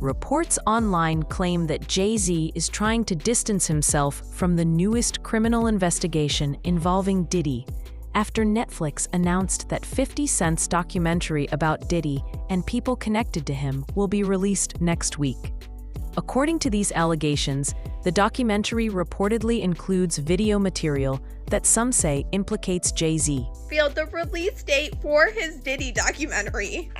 Reports online claim that Jay-Z is trying to distance himself from the newest criminal investigation involving Diddy, after Netflix announced that 50 Cent's documentary about Diddy and people connected to him will be released next week. According to these allegations, the documentary reportedly includes video material that some say implicates Jay-Z. Revealed the release date for his Diddy documentary.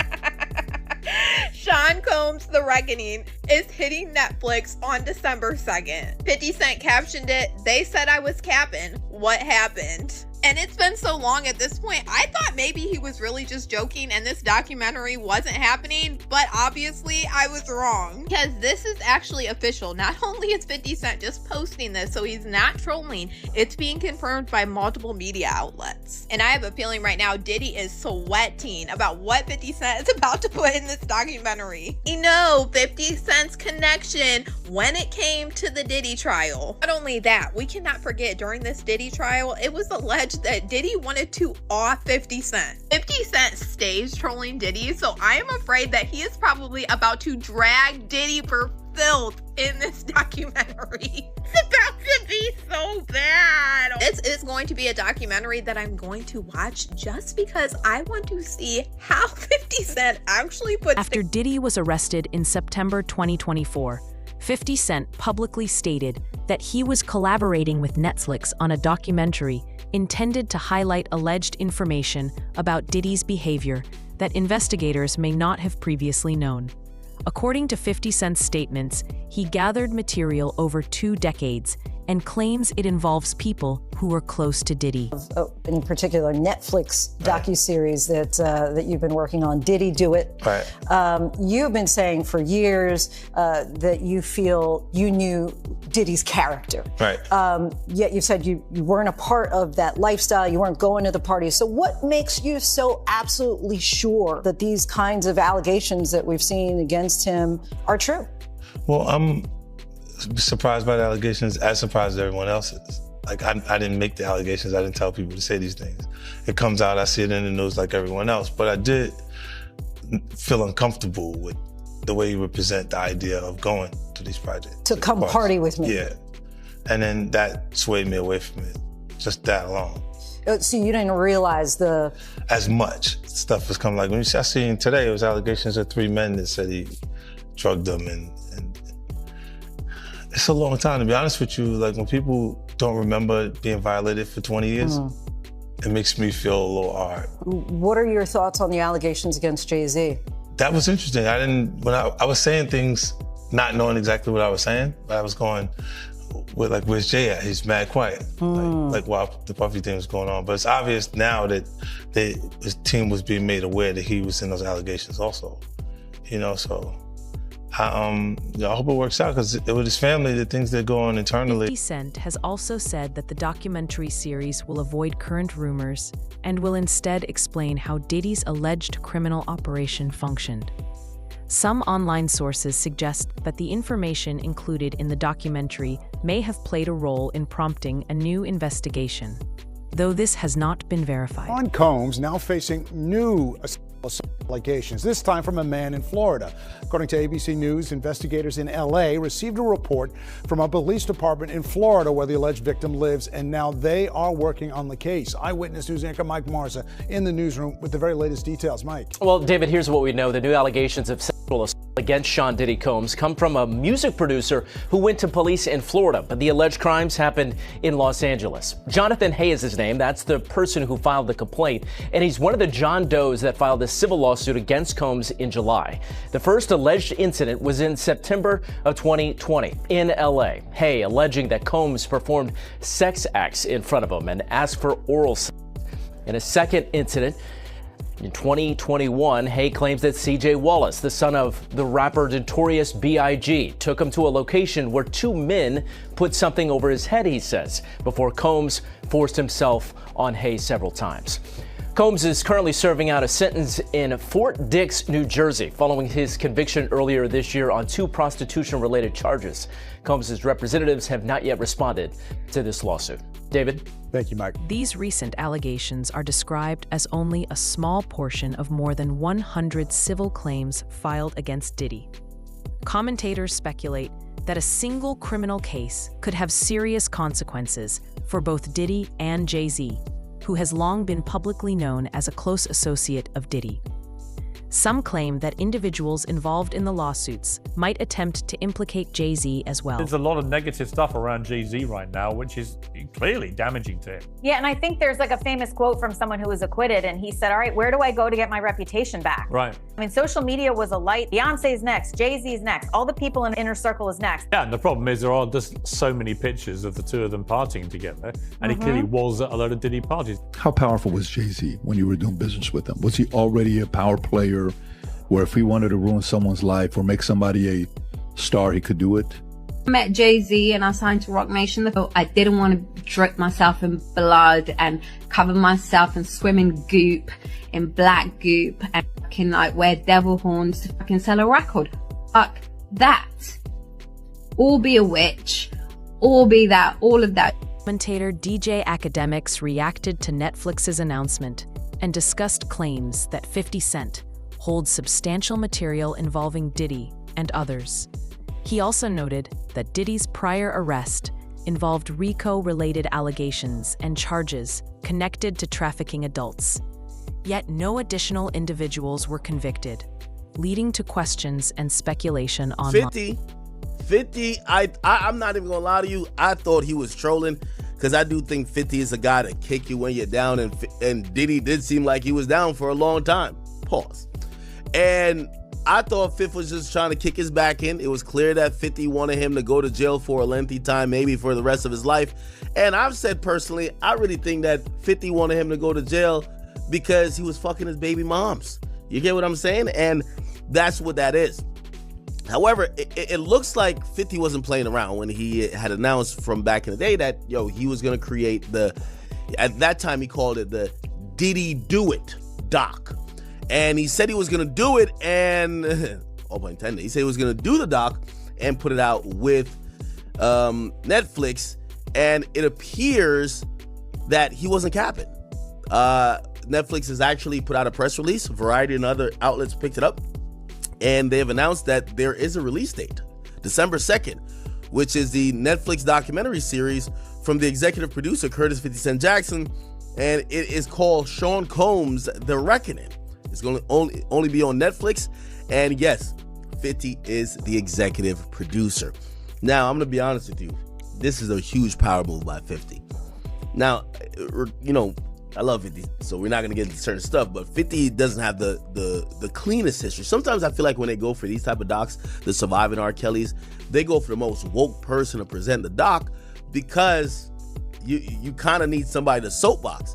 Sean Combs' The Reckoning is hitting Netflix on December 2nd. 50 Cent captioned it, "They said I was capping. What happened?" And it's been so long at this point, I thought maybe he was really just joking and this documentary wasn't happening, but obviously I was wrong. Because this is actually official. Not only is 50 Cent just posting this, so he's not trolling, it's being confirmed by multiple media outlets. And I have a feeling right now Diddy is sweating about what 50 Cent is about to put in this documentary. You know, 50 Cent's connection when it came to the Diddy trial. Not only that, we cannot forget during this Diddy trial, it was alleged that Diddy wanted to off 50 Cent. 50 Cent stays trolling Diddy, so I am afraid that he is probably about to drag Diddy for filth in this documentary. It's about to be so bad. This is going to be a documentary that I'm going to watch just because I want to see how 50 Cent actually puts. After Diddy was arrested in September 2024, 50 Cent publicly stated that he was collaborating with Netflix on a documentary intended to highlight alleged information about Diddy's behavior that investigators may not have previously known. According to 50 Cent's statements, he gathered material over 2 decades and claims it involves people who were close to Diddy. In particular, Netflix docuseries that you've been working on, Diddy Do It. Right. You've been saying for years that you feel you knew Diddy's character. Right. Yet you said you weren't a part of that lifestyle, you weren't going to the parties. So what makes you so absolutely sure that these kinds of allegations that we've seen against him are true? Well, I'm surprised by the allegations, as surprised as everyone else is. Like, I didn't make the allegations. I didn't tell people to say these things. It comes out, I see it in the news like everyone else. But I did feel uncomfortable with the way you would present the idea of going to these projects. To come party with me. Yeah. And then that swayed me away from it, just that alone. So you didn't realize as much stuff was coming. Like, when I seen today, it was allegations of 3 men that said he drugged them, and it's a long time, to be honest with you. Like, when people don't remember being violated for 20 years, it makes me feel a little hard. What are your thoughts on the allegations against Jay-Z? That was interesting. When I was saying things, not knowing exactly what I was saying, but I was going, where's Jay at? He's mad quiet. Like while the Puffy thing was going on. But it's obvious now that his team was being made aware that he was in those allegations also. So I hope it works out, because with his family, the things that go on internally. 50 Cent has also said that the documentary series will avoid current rumors and will instead explain how Diddy's alleged criminal operation functioned. Some online sources suggest that the information included in the documentary may have played a role in prompting a new investigation, though this has not been verified. Sean Combs now facing new allegations, this time from a man in Florida. According to ABC News, investigators in LA received a report from a police department in Florida where the alleged victim lives, and now they are working on the case. Eyewitness News anchor Mike Marza in the newsroom with the very latest details. Mike. Well, David, here's what we know. The new allegations of sexual assault against Sean Diddy Combs come from a music producer who went to police in Florida, but the alleged crimes happened in Los Angeles. Jonathan Hay is his name. That's the person who filed the complaint, and he's one of the John Does that filed the civil lawsuit against Combs in July. The first alleged incident was in September of 2020 in LA. Hay alleging that Combs performed sex acts in front of him and asked for oral sex. In a second incident, in 2021, Hay claims that C.J. Wallace, the son of the rapper Notorious B.I.G., took him to a location where 2 men put something over his head, he says, before Combs forced himself on Hay several times. Combs is currently serving out a sentence in Fort Dix, New Jersey, following his conviction earlier this year on 2 prostitution-related charges. Combs' representatives have not yet responded to this lawsuit. David? Thank you, Mike. These recent allegations are described as only a small portion of more than 100 civil claims filed against Diddy. Commentators speculate that a single criminal case could have serious consequences for both Diddy and Jay-Z, who has long been publicly known as a close associate of Diddy. Some claim that individuals involved in the lawsuits might attempt to implicate Jay-Z as well. There's a lot of negative stuff around Jay-Z right now, which is clearly damaging to him. Yeah, and I think there's like a famous quote from someone who was acquitted, and he said, all right, where do I go to get my reputation back? Right. I mean, social media was a light. Beyonce's next, Jay-Z's next, all the people in Inner Circle is next. Yeah, and the problem is there are just so many pictures of the two of them partying together, and he clearly was at a lot of Diddy parties. How powerful was Jay-Z when you were doing business with him? Was he already a power player where if he wanted to ruin someone's life or make somebody a star, he could do it? I met Jay-Z and I signed to Rock Nation. I didn't want to drip myself in blood and cover myself and swim in goop, in black goop, and fucking like wear devil horns to fucking sell a record. Fuck that. Or be a witch, or be that, all of that. Commentator DJ Academics reacted to Netflix's announcement and discussed claims that 50 Cent holds substantial material involving Diddy and others. He also noted that Diddy's prior arrest involved RICO-related allegations and charges connected to trafficking adults. Yet no additional individuals were convicted, leading to questions and speculation online. 50, I'm not even gonna lie to you, I thought he was trolling, because I do think 50 is a guy to kick you when you're down, and Diddy did seem like he was down for a long time. Pause. And I thought 50 was just trying to kick his back in. It was clear that 50 wanted him to go to jail for a lengthy time, maybe for the rest of his life. And I've said personally, I really think that 50 wanted him to go to jail because he was fucking his baby moms. You get what I'm saying? And that's what that is. However, it looks like 50 wasn't playing around when he had announced from back in the day that, he was going to create at that time he called it the Diddy Do It doc. And he said he was going to do it, and, oh, pun intended, he said he was going to do the doc and put it out with Netflix, and it appears that he wasn't capping. Netflix has actually put out a press release. Variety and other outlets picked it up, and they have announced that there is a release date, December 2nd, which is the Netflix documentary series from the executive producer, Curtis 50 Cent Jackson, and it is called Sean Combs' The Reckoning. It's going to only be on Netflix. And yes, 50 is the executive producer. Now, I'm going to be honest with you. This is a huge power move by 50. Now, I love 50, so we're not going to get into certain stuff, but 50 doesn't have the cleanest history. Sometimes I feel like when they go for these type of docs, the Surviving R. Kellys, they go for the most woke person to present the doc because you kind of need somebody to soapbox.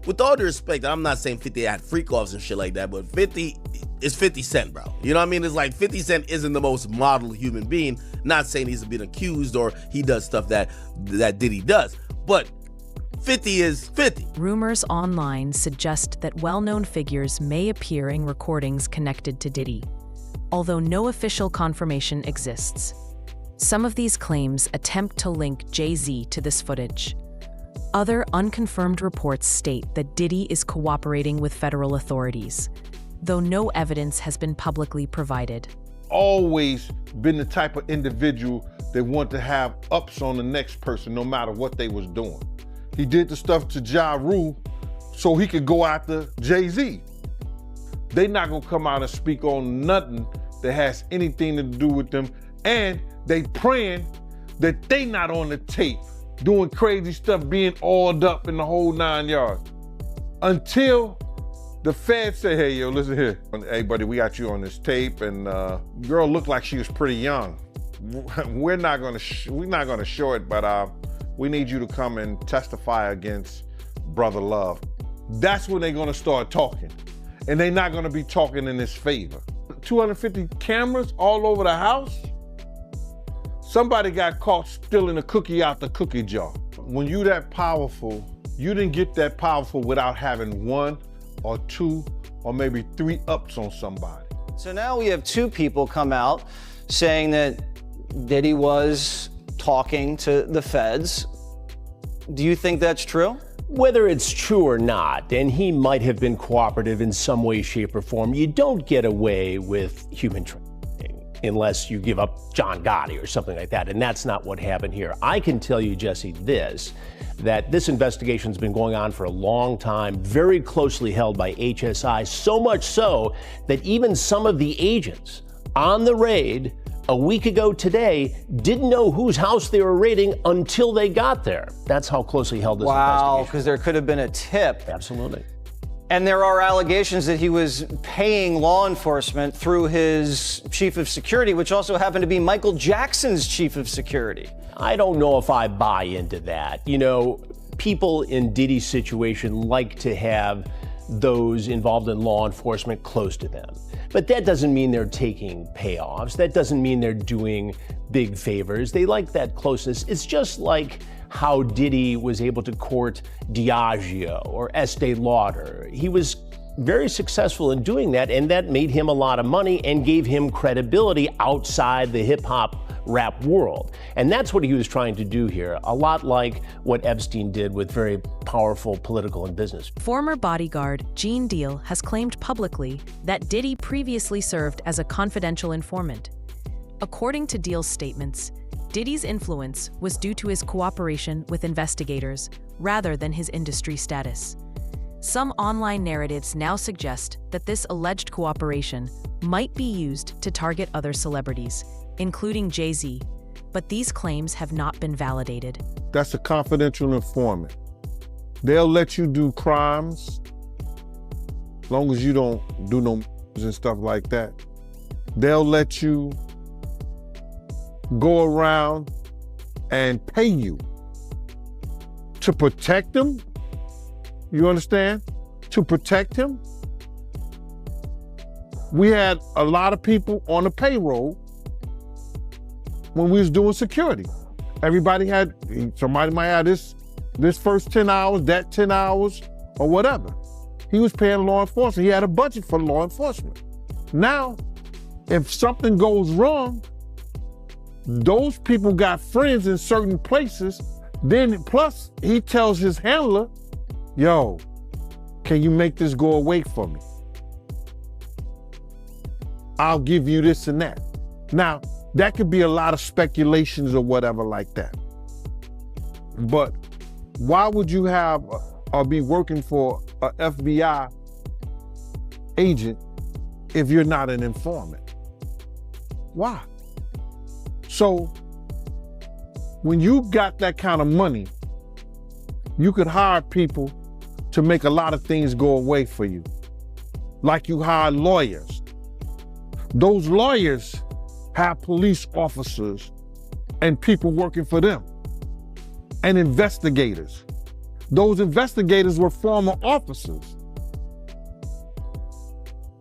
With all due respect, I'm not saying 50 had freak-offs and shit like that, but 50 is 50 Cent, bro. You know what I mean? It's like 50 Cent isn't the most model human being. Not saying he's been accused or he does stuff that Diddy does, but 50 is 50. Rumors online suggest that well-known figures may appear in recordings connected to Diddy, although no official confirmation exists. Some of these claims attempt to link Jay-Z to this footage. Other unconfirmed reports state that Diddy is cooperating with federal authorities, though no evidence has been publicly provided. Always been the type of individual that want to have ups on the next person no matter what they was doing. He did the stuff to Ja Rule so he could go after Jay-Z. They not gonna come out and speak on nothing that has anything to do with them, and they praying that they not on the tape doing crazy stuff, being oiled up in the whole 9 yards. Until the feds say, hey, yo, listen here. Hey, buddy, we got you on this tape, and girl looked like she was pretty young. We're not gonna show it, but we need you to come and testify against Brother Love. That's when they're gonna start talking. And they're not gonna be talking in his favor. 250 cameras all over the house? Somebody got caught stealing a cookie out the cookie jar. When you that powerful, you didn't get that powerful without having 1 or 2 or maybe 3 ups on somebody. So now we have 2 people come out saying that Diddy was talking to the feds. Do you think that's true? Whether it's true or not, and he might have been cooperative in some way, shape, or form, you don't get away with human trafficking. unless you give up John Gotti or something like that. And that's not what happened here. I can tell you, Jesse, that this investigation's been going on for a long time, very closely held by HSI, so much so that even some of the agents on the raid a week ago today didn't know whose house they were raiding until they got there. That's how closely held this investigation. Wow, because there could have been a tip. Absolutely. And there are allegations that he was paying law enforcement through his chief of security, which also happened to be Michael Jackson's chief of security. I don't know if I buy into that. You know, people in Diddy's situation like to have those involved in law enforcement close to them. But that doesn't mean they're taking payoffs. That doesn't mean they're doing big favors. They like that closeness. It's just like how Diddy was able to court Diageo or Estee Lauder. He was very successful in doing that, and that made him a lot of money and gave him credibility outside the hip-hop rap world. And that's what he was trying to do here, a lot like what Epstein did with very powerful political and business. Former bodyguard Gene Deal has claimed publicly that Diddy previously served as a confidential informant. According to Deal's statements, Diddy's influence was due to his cooperation with investigators rather than his industry status. Some online narratives now suggest that this alleged cooperation might be used to target other celebrities, including Jay-Z, but these claims have not been validated. That's a confidential informant. They'll let you do crimes as long as you don't do no and stuff like that. They'll let you go around and pay you to protect them. You understand? To protect him. We had a lot of people on the payroll when we was doing security. Somebody might have this first 10 hours, that 10 hours, or whatever. He was paying law enforcement. He had a budget for law enforcement. Now, if something goes wrong, those people got friends in certain places. Then plus he tells his handler, yo, can you make this go away for me? I'll give you this and that. Now, that could be a lot of speculations or whatever like that. But why would you have or be working for an FBI agent if you're not an informant? Why? So when you got that kind of money, you could hire people to make a lot of things go away for you. Like you hire lawyers. Those lawyers have police officers and people working for them, and investigators. Those investigators were former officers.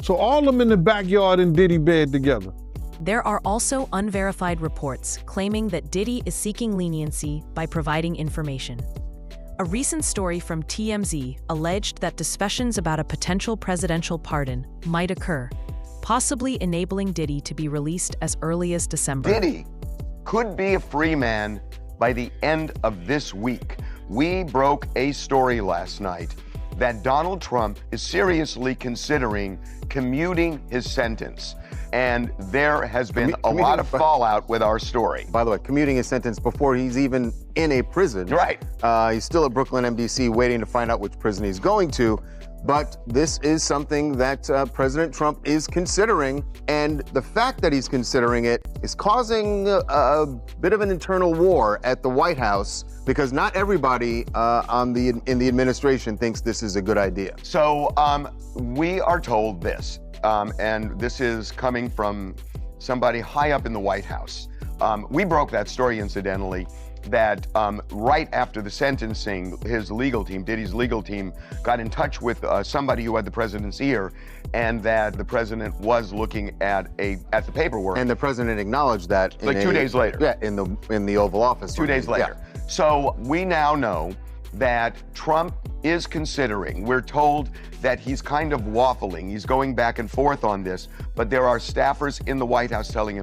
So all of them in the backyard in Diddy bed together. There are also unverified reports claiming that Diddy is seeking leniency by providing information. A recent story from TMZ alleged that discussions about a potential presidential pardon might occur, possibly enabling Diddy to be released as early as December. Diddy could be a free man by the end of this week. We broke a story last night that Donald Trump is seriously considering commuting his sentence. And there has been a lot of fallout with our story. By the way, commuting his sentence before he's even in a prison. Right. He's still at Brooklyn MDC waiting to find out which prison he's going to. But this is something that President Trump is considering. And the fact that he's considering it is causing a bit of an internal war at the White House, because not everybody in the administration thinks this is a good idea. So we are told this, and this is coming from somebody high up in the White House. We broke that story, incidentally, that right after the sentencing, his legal team, Diddy's legal team, got in touch with somebody who had the president's ear, and that the president was looking at the paperwork. And the president acknowledged that like 2 days later. Yeah, in the Oval Office. 2 days later. Yeah. So we now know that Trump is considering, we're told that he's kind of waffling, he's going back and forth on this, but there are staffers in the White House telling him